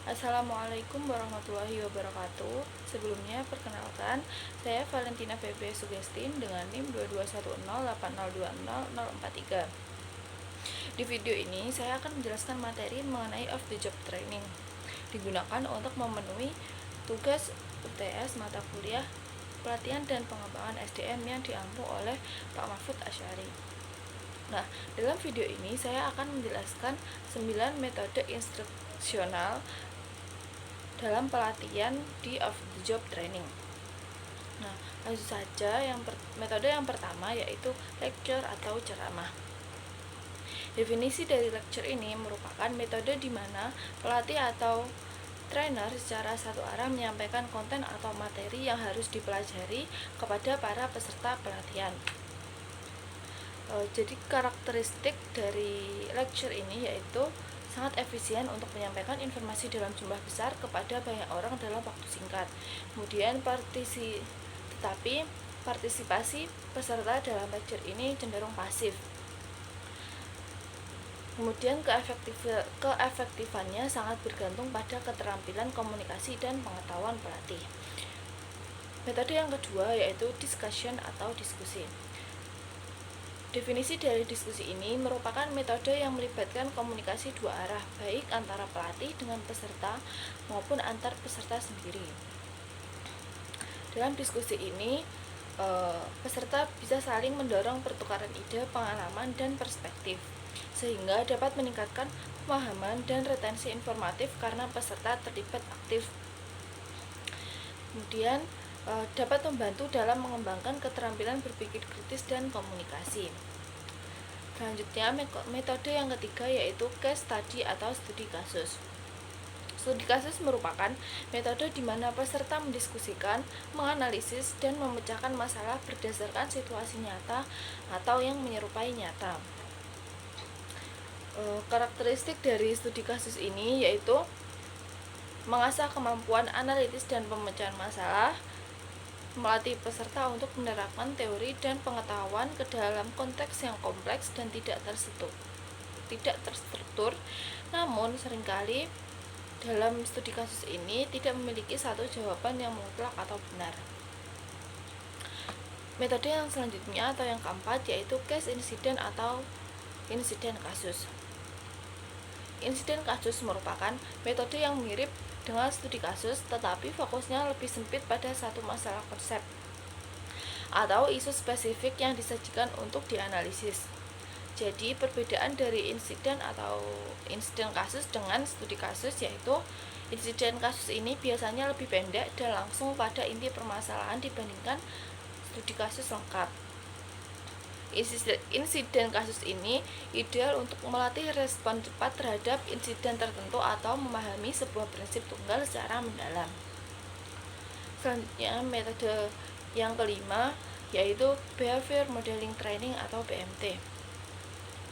Assalamualaikum warahmatullahi wabarakatuh. Sebelumnya, perkenalkan, saya Valentina Febe Sugestin dengan NIM 221080200043. Di video ini, saya akan menjelaskan materi mengenai off the job training. Digunakan untuk memenuhi tugas UTS mata kuliah pelatihan dan pengembangan SDM yang diampu oleh Pak Mahfud Asyari. Nah, dalam video ini saya akan menjelaskan 9 metode instruksional dalam pelatihan di off the job training. Nah, langsung saja metode yang pertama yaitu lecture atau ceramah. Definisi dari lecture ini merupakan metode di mana pelatih atau trainer secara satu arah menyampaikan konten atau materi yang harus dipelajari kepada para peserta pelatihan. Jadi karakteristik dari lecture ini yaitu sangat efisien untuk menyampaikan informasi dalam jumlah besar kepada banyak orang dalam waktu singkat. Kemudian tetapi partisipasi peserta dalam lecture ini cenderung pasif. Kemudian keefektifannya sangat bergantung pada keterampilan komunikasi dan pengetahuan pelatih. Metode yang kedua yaitu discussion atau diskusi. Definisi dari diskusi ini merupakan metode yang melibatkan komunikasi dua arah, baik antara pelatih dengan peserta maupun antar peserta sendiri. Dalam diskusi ini, peserta bisa saling mendorong pertukaran ide, pengalaman, dan perspektif, sehingga dapat meningkatkan pemahaman dan retensi informatif karena peserta terlibat aktif. Kemudian, dapat membantu dalam mengembangkan keterampilan berpikir kritis dan komunikasi. Selanjutnya, metode yang ketiga yaitu case study atau studi kasus. Studi kasus merupakan metode di mana peserta mendiskusikan, menganalisis, dan memecahkan masalah berdasarkan situasi nyata atau yang menyerupai nyata. Karakteristik dari studi kasus ini yaitu mengasah kemampuan analitis dan pemecahan masalah, melatih peserta untuk menerapkan teori dan pengetahuan ke dalam konteks yang kompleks dan tidak terstruktur. Namun seringkali dalam studi kasus ini tidak memiliki satu jawaban yang mutlak atau benar. Metode yang selanjutnya atau yang keempat yaitu case incident atau insiden kasus. Insiden kasus merupakan metode yang mirip dengan studi kasus, tetapi fokusnya lebih sempit pada satu masalah konsep atau isu spesifik yang disajikan untuk dianalisis. Jadi, perbedaan dari insiden kasus dengan studi kasus yaitu insiden kasus ini biasanya lebih pendek dan langsung pada inti permasalahan dibandingkan studi kasus lengkap. Insiden kasus ini ideal untuk melatih respon cepat terhadap insiden tertentu atau memahami sebuah prinsip tunggal secara mendalam. Selanjutnya, metode yang kelima yaitu Behavior Modeling Training atau BMT,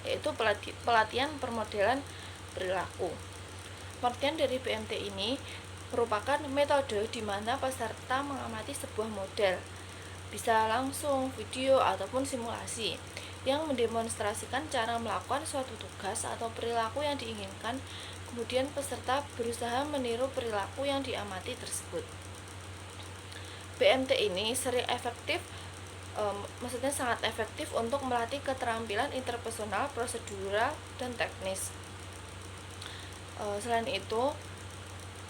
yaitu pelatihan permodelan perilaku. Pengertian dari BMT ini merupakan metode di mana peserta mengamati sebuah model, bisa langsung, video, ataupun simulasi, yang mendemonstrasikan cara melakukan suatu tugas atau perilaku yang diinginkan. Kemudian peserta berusaha meniru perilaku yang diamati tersebut. BMT ini sangat efektif untuk melatih keterampilan interpersonal, prosedural, dan teknis. Selain itu,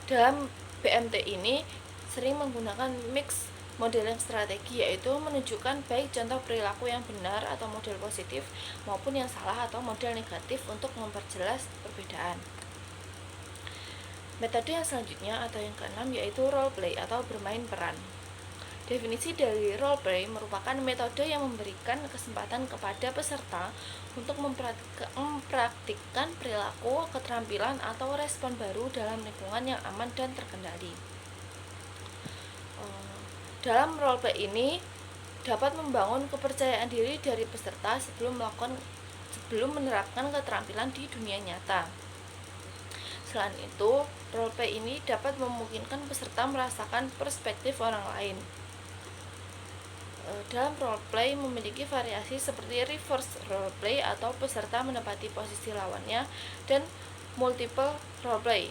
dalam BMT ini sering menggunakan mix modeling strategi, yaitu menunjukkan baik contoh perilaku yang benar atau model positif maupun yang salah atau model negatif untuk memperjelas perbedaan. Metode yang selanjutnya atau yang keenam yaitu role play atau bermain peran. Definisi dari role play merupakan metode yang memberikan kesempatan kepada peserta untuk mempraktikkan perilaku, keterampilan, atau respon baru dalam lingkungan yang aman dan terkendali. Dalam role play ini dapat membangun kepercayaan diri dari peserta sebelum menerapkan keterampilan di dunia nyata. Selain itu, role play ini dapat memungkinkan peserta merasakan perspektif orang lain. Dalam role play memiliki variasi seperti reverse role play atau peserta menempati posisi lawannya, dan multiple role play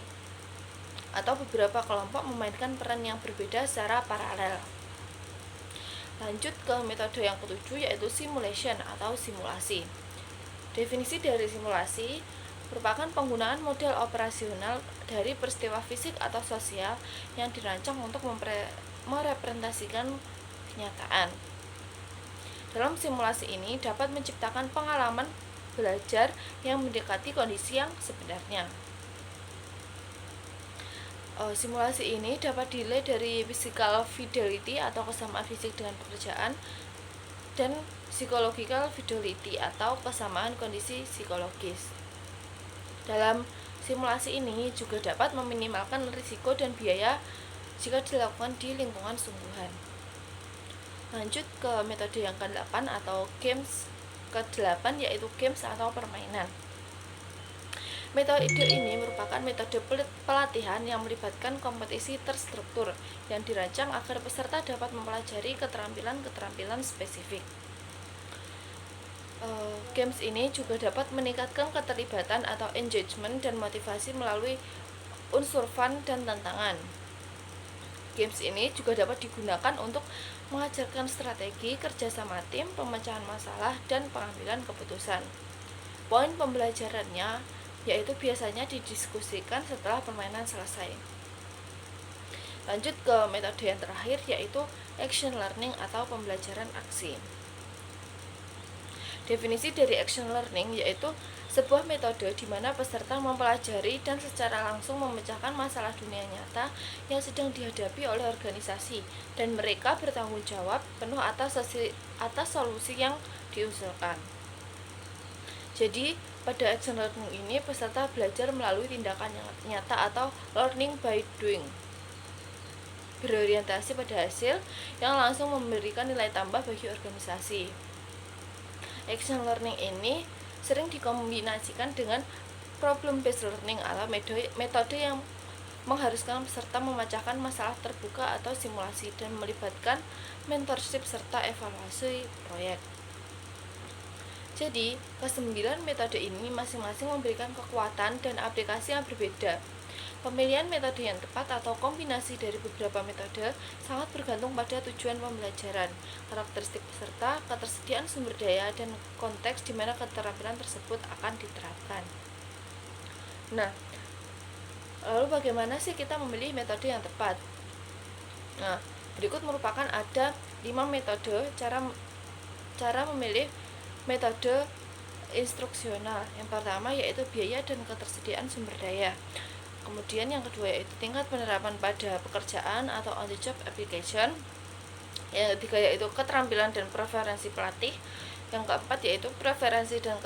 atau beberapa kelompok memainkan peran yang berbeda secara paralel. Lanjut ke metode yang ketujuh, yaitu simulation atau simulasi. Definisi dari simulasi merupakan penggunaan model operasional dari peristiwa fisik atau sosial yang dirancang untuk merepresentasikan kenyataan. Dalam simulasi ini dapat menciptakan pengalaman belajar yang mendekati kondisi yang sebenarnya. Simulasi ini dapat dinilai dari physical fidelity atau kesamaan fisik dengan pekerjaan, dan psychological fidelity atau kesamaan kondisi psikologis. Dalam simulasi ini juga dapat meminimalkan risiko dan biaya jika dilakukan di lingkungan sungguhan. Lanjut ke metode yang ke-8 atau games ke-8, yaitu games atau permainan. Metode ini merupakan metode pelatihan yang melibatkan kompetisi terstruktur yang dirancang agar peserta dapat mempelajari keterampilan-keterampilan spesifik. Games ini juga dapat meningkatkan keterlibatan atau engagement dan motivasi melalui unsur fun dan tantangan. Games ini juga dapat digunakan untuk mengajarkan strategi, kerjasama tim, pemecahan masalah, dan pengambilan keputusan. Poin pembelajarannya yaitu biasanya didiskusikan setelah permainan selesai. Lanjut ke metode yang terakhir, yaitu action learning atau pembelajaran aksi. Definisi dari action learning yaitu sebuah metode di mana peserta mempelajari dan secara langsung memecahkan masalah dunia nyata yang sedang dihadapi oleh organisasi, dan mereka bertanggung jawab penuh atas solusi yang diusulkan. Jadi, pada action learning ini peserta belajar melalui tindakan yang nyata atau learning by doing, berorientasi pada hasil yang langsung memberikan nilai tambah bagi organisasi. Action learning ini sering dikombinasikan dengan problem based learning atau metode yang mengharuskan peserta memecahkan masalah terbuka atau simulasi dan melibatkan mentorship serta evaluasi proyek. Jadi, ke-9 metode ini masing-masing memberikan kekuatan dan aplikasi yang berbeda. Pemilihan metode yang tepat atau kombinasi dari beberapa metode sangat bergantung pada tujuan pembelajaran, karakteristik peserta, ketersediaan sumber daya, dan konteks di mana keterampilan tersebut akan diterapkan. Nah, lalu bagaimana sih kita memilih metode yang tepat? Nah, berikut merupakan ada 5 metode cara memilih metode instruksional. Yang pertama yaitu biaya dan ketersediaan sumber daya. Kemudian yang kedua yaitu tingkat penerapan pada pekerjaan atau on the job application. Yang ketiga yaitu keterampilan dan preferensi pelatih. Yang keempat yaitu preferensi dan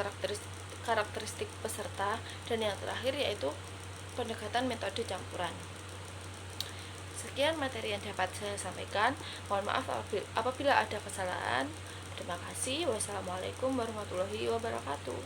karakteristik peserta. Dan yang terakhir yaitu pendekatan metode campuran. Sekian materi yang dapat saya sampaikan. Mohon maaf apabila ada kesalahan. Terima kasih. Wassalamualaikum warahmatullahi wabarakatuh.